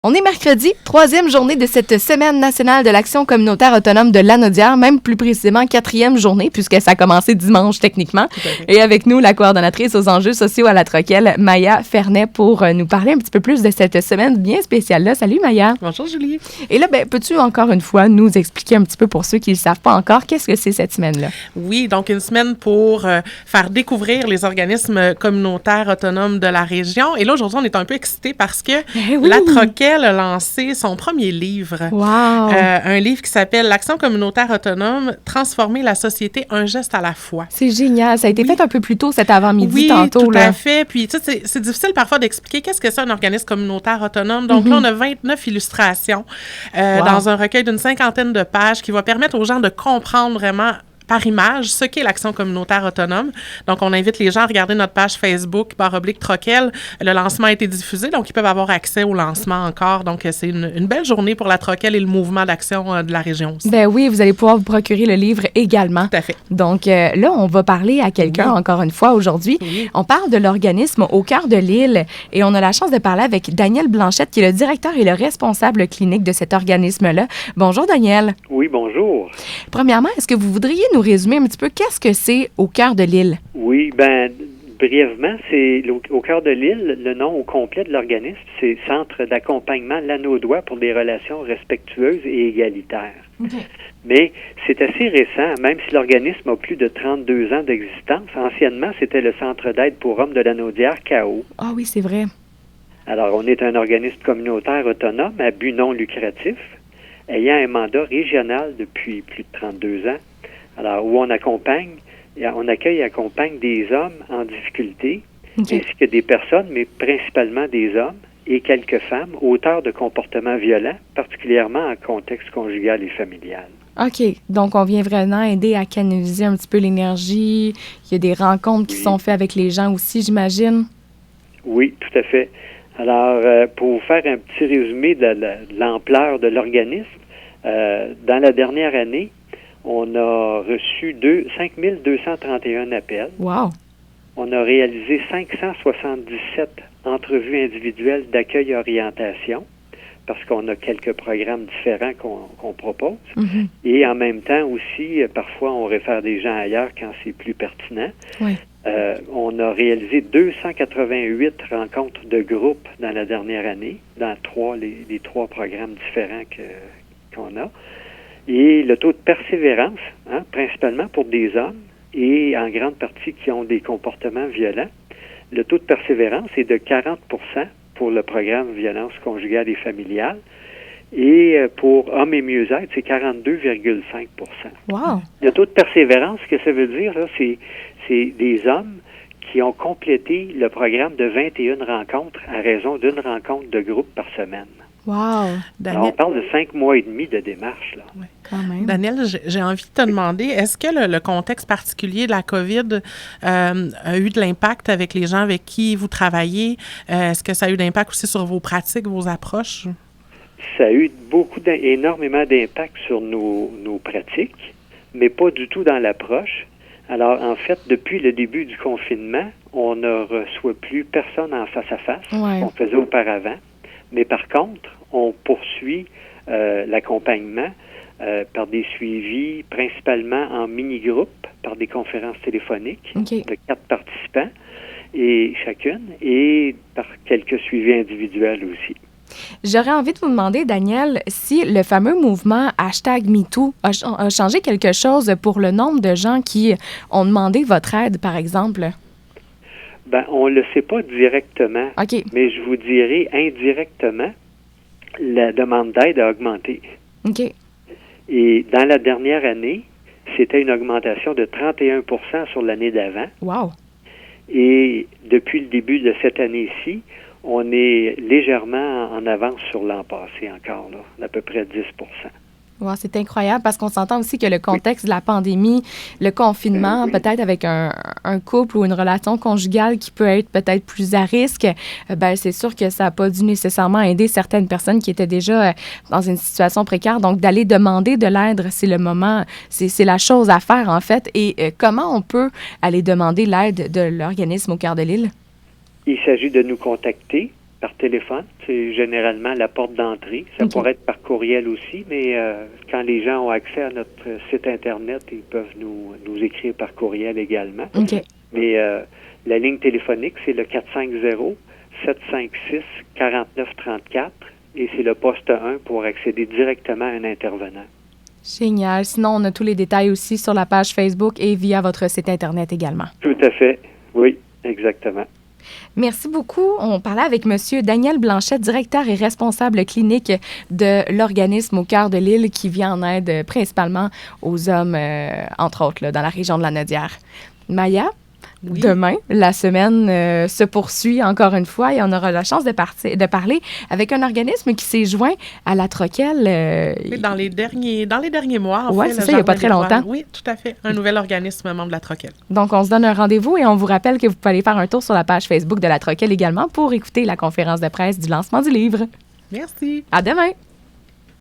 On est mercredi, troisième journée de cette Semaine nationale de l'action communautaire autonome de Lanaudière, même plus précisément quatrième journée, puisque ça a commencé dimanche techniquement. Et avec nous, la coordonnatrice aux enjeux sociaux à la Troquelle, Maya Fernet, pour nous parler un petit peu plus de cette semaine bien spéciale-là. Salut Maya. Bonjour Julie. Et là, peux-tu encore une fois nous expliquer un petit peu pour ceux qui ne le savent pas encore, qu'est-ce que c'est cette semaine-là? Oui, donc une semaine pour faire découvrir les organismes communautaires autonomes de la région. Et là, aujourd'hui, on est un peu excités parce que la Troquelle a lancé son premier livre. Wow! Un livre qui s'appelle « L'action communautaire autonome, transformer la société un geste à la fois ». C'est génial. Ça a été fait un peu plus tôt cet avant-midi tantôt. Oui, tout à fait. Puis, tu sais, c'est difficile parfois d'expliquer qu'est-ce que c'est un organisme communautaire autonome. Donc là, on a 29 illustrations dans un recueil d'une 50aine de pages qui va permettre aux gens de comprendre vraiment par image, ce qu'est l'action communautaire autonome. Donc, on invite les gens à regarder notre page Facebook, /Troquelle. Le lancement a été diffusé, donc ils peuvent avoir accès au lancement encore. Donc, c'est une belle journée pour la Troquelle et le mouvement d'action de la région aussi. Ben oui, vous allez pouvoir vous procurer le livre également. Tout à fait. Donc, là, on va parler à quelqu'un, encore une fois, aujourd'hui. Oui. On parle de l'organisme Au cœur de l'île et on a la chance de parler avec Daniel Blanchette, qui est le directeur et le responsable clinique de cet organisme-là. Bonjour, Daniel. Oui, bonjour. Premièrement, est-ce que vous voudriez nous résumer un petit peu qu'est-ce que c'est Au cœur de l'île? Oui, brièvement, c'est Au cœur de l'île, le nom au complet de l'organisme, c'est Centre d'accompagnement Lanaudois pour des relations respectueuses et égalitaires. Okay. Mais c'est assez récent, même si l'organisme a plus de 32 ans d'existence. Anciennement, c'était le Centre d'aide pour hommes de Lanaudière, CAO. Ah oui, c'est vrai. Alors, on est un organisme communautaire autonome à but non lucratif, ayant un mandat régional depuis plus de 32 ans. Alors, où on accueille et accompagne des hommes en difficulté, ainsi que des personnes, mais principalement des hommes et quelques femmes, auteurs de comportements violents, particulièrement en contexte conjugal et familial. OK. Donc, on vient vraiment aider à canaliser un petit peu l'énergie. Il y a des rencontres qui sont faites avec les gens aussi, j'imagine. Oui, tout à fait. Alors, pour vous faire un petit résumé de l'ampleur de l'organisme, dans la dernière année, on a reçu 5231 appels. Wow! On a réalisé 577 entrevues individuelles d'accueil et orientation, parce qu'on a quelques programmes différents qu'on propose. Mm-hmm. Et en même temps aussi, parfois, on réfère des gens ailleurs quand c'est plus pertinent. Oui. On a réalisé 288 rencontres de groupe dans la dernière année, dans les trois programmes différents qu'on a. Et le taux de persévérance, principalement pour des hommes et en grande partie qui ont des comportements violents, le taux de persévérance est de 40 pour le programme violence conjugale et familiale. Et pour hommes et mieux-être, c'est 42,5 Wow! Le taux de persévérance, ce que ça veut dire, là, c'est des hommes qui ont complété le programme de 21 rencontres à raison d'une rencontre de groupe par semaine. Wow! Alors, on parle de 5 mois et demi de démarche, là. Oui. Quand même. Daniel, j'ai envie de te demander, est-ce que le contexte particulier de la COVID a eu de l'impact avec les gens avec qui vous travaillez? Est-ce que ça a eu d'impact aussi sur vos pratiques, vos approches? Ça a eu énormément d'impact sur nos pratiques, mais pas du tout dans l'approche. Alors, en fait, depuis le début du confinement, on ne reçoit plus personne en face à face, qu'on faisait auparavant. Mais par contre, on poursuit l'accompagnement par des suivis, principalement en mini-groupe, par des conférences téléphoniques de 4 participants et chacune, et par quelques suivis individuels aussi. J'aurais envie de vous demander, Daniel, si le fameux mouvement #MeToo a changé quelque chose pour le nombre de gens qui ont demandé votre aide, par exemple? On ne le sait pas directement, okay. Mais je vous dirais indirectement, la demande d'aide a augmenté. OK. Et dans la dernière année, c'était une augmentation de 31 % sur l'année d'avant. Wow! Et depuis le début de cette année-ci, on est légèrement en avance sur l'an passé encore, là, d'à peu près 10 %. Wow, c'est incroyable parce qu'on s'entend aussi que le contexte de la pandémie, le confinement, peut-être avec un couple ou une relation conjugale qui peut être peut-être plus à risque, c'est sûr que ça n'a pas dû nécessairement aider certaines personnes qui étaient déjà dans une situation précaire. Donc, d'aller demander de l'aide, c'est le moment, c'est la chose à faire en fait. Et comment on peut aller demander l'aide de l'organisme Au cœur de l'île? Il s'agit de nous contacter par téléphone. C'est généralement la porte d'entrée. Ça pourrait être par courriel aussi, mais quand les gens ont accès à notre site Internet, ils peuvent nous écrire par courriel également. Mais la ligne téléphonique, c'est le 450-756-4934 et c'est le poste 1 pour accéder directement à un intervenant. Génial. Sinon, on a tous les détails aussi sur la page Facebook et via votre site Internet également. Tout à fait. Oui, exactement. Merci beaucoup. On parlait avec M. Daniel Blanchette, directeur et responsable clinique de l'organisme Au cœur de l'île qui vient en aide principalement aux hommes, entre autres, là, dans la région de la Naudière. Maya? Oui. Demain, la semaine se poursuit encore une fois et on aura la chance de parler avec un organisme qui s'est joint à la Troquelle. Oui, dans les derniers mois. Oui, c'est ça, il n'y a pas très longtemps. Oui, tout à fait. Un nouvel organisme membre de la Troquelle. Donc, on se donne un rendez-vous et on vous rappelle que vous pouvez aller faire un tour sur la page Facebook de la Troquelle également pour écouter la conférence de presse du lancement du livre. Merci. À demain.